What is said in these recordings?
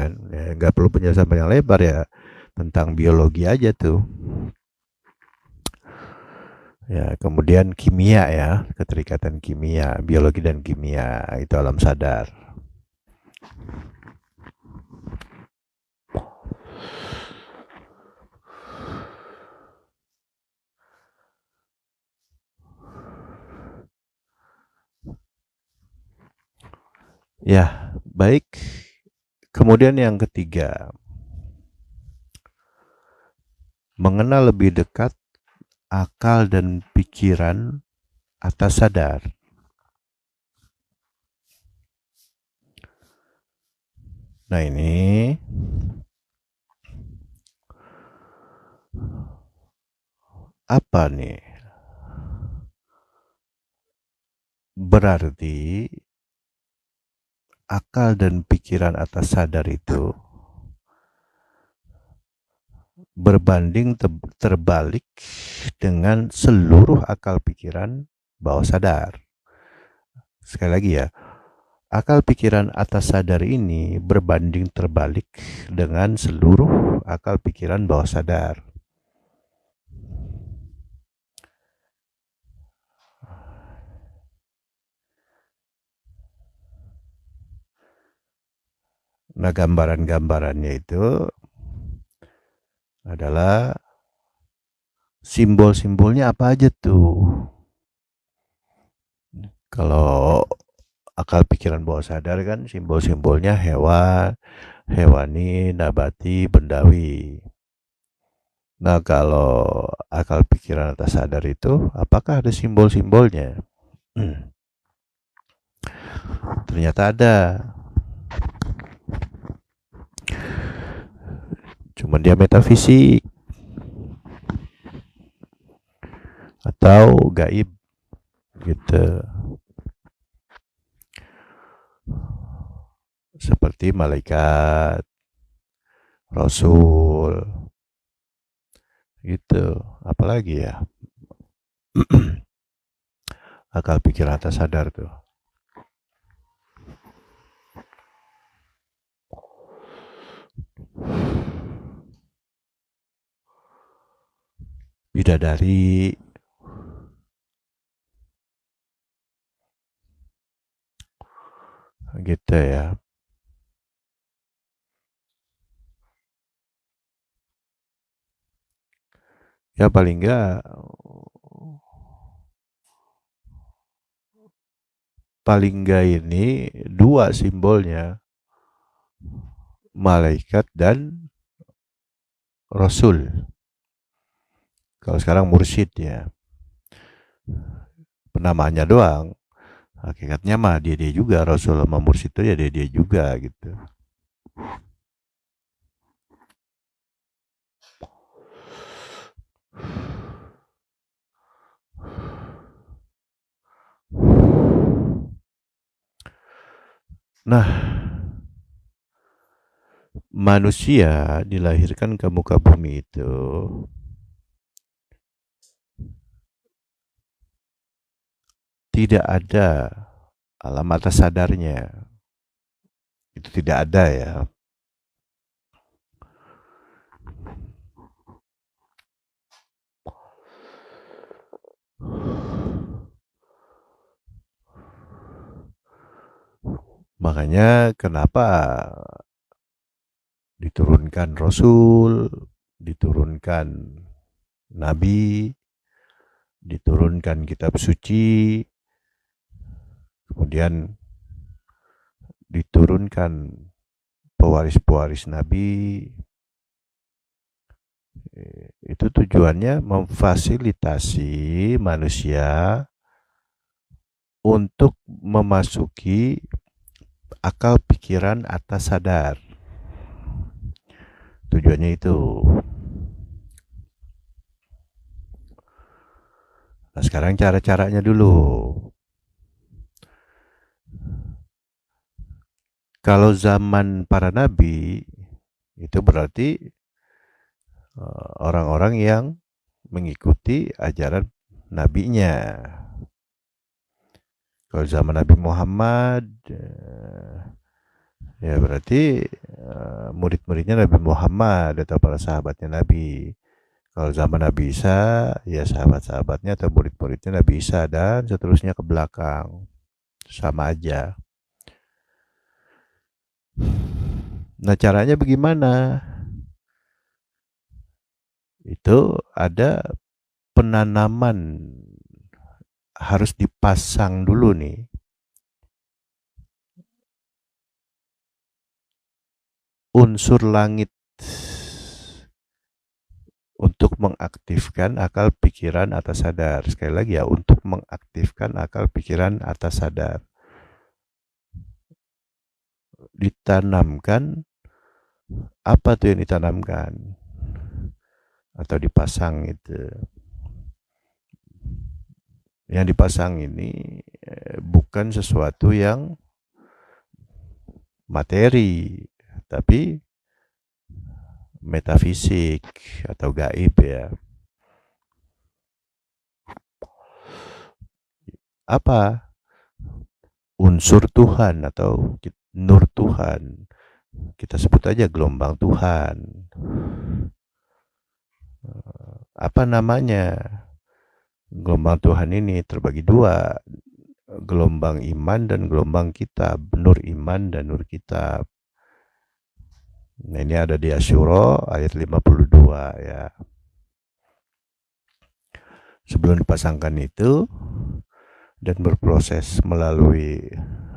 kan. Ya, nggak perlu penjelasan panjang lebar ya, tentang biologi aja tuh. Ya, kemudian kimia ya, keterikatan kimia, biologi dan kimia itu alam sadar. Ya, baik. Kemudian yang ketiga, mengenal lebih dekat akal dan pikiran atas sadar. Nah ini apa nih? Berarti akal dan pikiran atas sadar itu berbanding terbalik dengan seluruh akal pikiran bawah sadar. Sekali lagi ya, akal pikiran atas sadar ini berbanding terbalik dengan seluruh akal pikiran bawah sadar. Nah, gambaran-gambarannya itu adalah simbol-simbolnya apa aja tuh. Kalau akal pikiran bawah sadar kan simbol-simbolnya hewan, hewani, nabati, bendawi. Nah, kalau akal pikiran atas sadar itu, apakah ada simbol-simbolnya? Ternyata ada. Cuman dia metafisik atau gaib gitu. Seperti malaikat, rasul, gitu. Apalagi ya? Akal pikiran atas sadar tuh. Bidadari, gitu ya. Ya paling enggak ini dua simbolnya, malaikat dan rasul. Kalau sekarang mursyid ya, penamaannya doang. Hakikatnya mah dia juga, rasul sama mursyid itu ya dia juga gitu. Nah, manusia dilahirkan ke muka bumi itu tidak ada alam atas sadarnya. Itu tidak ada ya. Makanya kenapa diturunkan rasul, diturunkan nabi, diturunkan kitab suci, kemudian diturunkan pewaris-pewaris nabi. Itu tujuannya memfasilitasi manusia untuk memasuki akal pikiran atas sadar. Tujuannya itu. Nah, sekarang cara-caranya dulu. Kalau zaman para nabi, itu berarti orang-orang yang mengikuti ajaran nabinya. Kalau zaman Nabi Muhammad, ya berarti murid-muridnya Nabi Muhammad atau para sahabatnya Nabi. Kalau zaman Nabi Isa, ya sahabat-sahabatnya atau murid-muridnya Nabi Isa dan seterusnya ke belakang. Sama aja. Nah, caranya bagaimana? Itu ada penanaman, harus dipasang dulu nih. Unsur langit untuk mengaktifkan akal pikiran atas sadar. Sekali lagi ya, untuk mengaktifkan akal pikiran atas sadar. Ditanamkan, apa tuh yang ditanamkan? Atau dipasang itu. Yang dipasang ini bukan sesuatu yang materi, tapi metafisik atau gaib ya. Apa? Unsur Tuhan atau nur Tuhan. Kita sebut aja gelombang Tuhan. Apa namanya? Gelombang Tuhan ini terbagi dua. Gelombang iman dan gelombang kitab. Nur iman dan nur kitab. Nah, ini ada di Asyura ayat 52 ya. Sebelum dipasangkan itu dan berproses melalui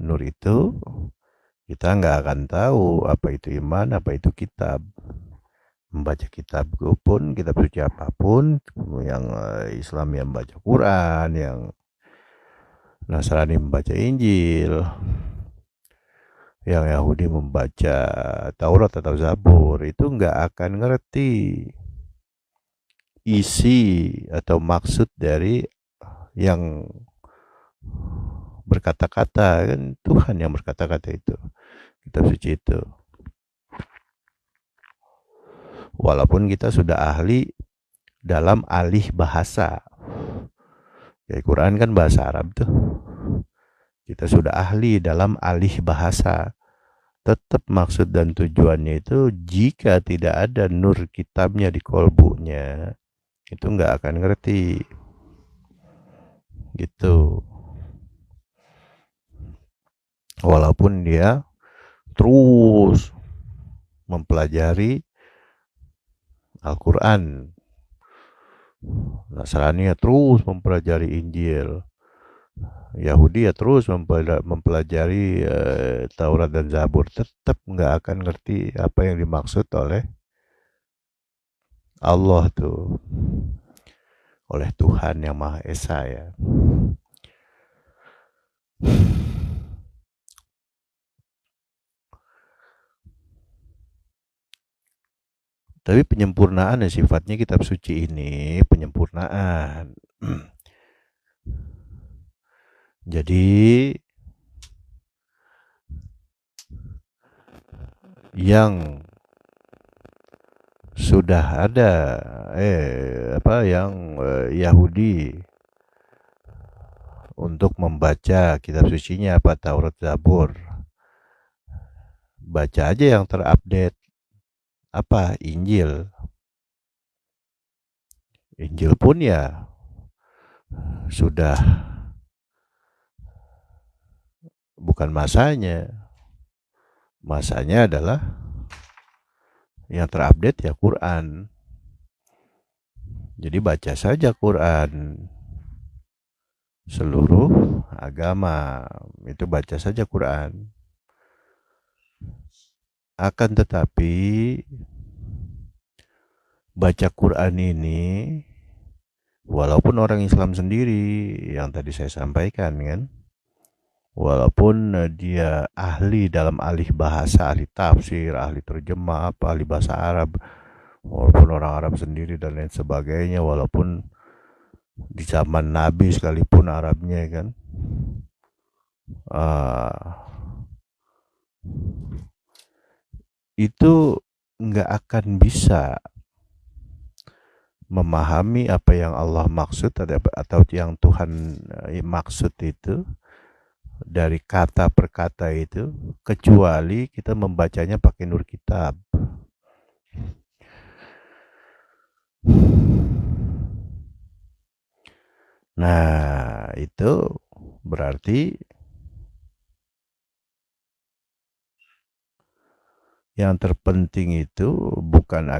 nur itu, kita nggak akan tahu apa itu iman, apa itu kitab. Membaca kitab pun, kitab suci apapun, yang Islam yang membaca Quran, yang Nasrani membaca Injil, yang Yahudi membaca Taurat atau Zabur, itu nggak akan ngerti isi atau maksud dari yang berkata-kata. Kan Tuhan yang berkata-kata itu, kitab suci itu. Walaupun kita sudah ahli dalam alih bahasa. Ya, Quran kan bahasa Arab tuh. Kita sudah ahli dalam alih bahasa. Tetap maksud dan tujuannya itu, jika tidak ada nur kitabnya di kolbunya, itu nggak akan ngerti. Gitu. Walaupun dia terus mempelajari Al-Quran, Nasrani ya terus mempelajari Injil, Yahudi ya terus mempelajari Taurat dan Zabur, tetap nggak akan ngerti apa yang dimaksud oleh Allah tuh, oleh Tuhan yang Maha Esa ya. Tapi penyempurnaan ya, sifatnya kitab suci ini penyempurnaan. Jadi yang sudah ada Yahudi untuk membaca kitab sucinya apa Taurat Zabur, baca aja yang terupdate. Apa? Injil. Injil pun ya sudah bukan masanya. Masanya adalah yang terupdate ya Quran. Jadi baca saja Quran. Seluruh agama itu baca saja Quran. Akan tetapi baca Quran ini, walaupun orang Islam sendiri yang tadi saya sampaikan kan, walaupun dia ahli dalam alih bahasa, ahli tafsir, ahli terjemah, ahli bahasa Arab, walaupun orang Arab sendiri dan lain sebagainya, walaupun di zaman Nabi sekalipun Arabnya kan, itu nggak akan bisa memahami apa yang Allah maksud atau yang Tuhan maksud itu dari kata per kata itu, kecuali kita membacanya pakai nur kitab. Nah, itu berarti yang terpenting itu bukan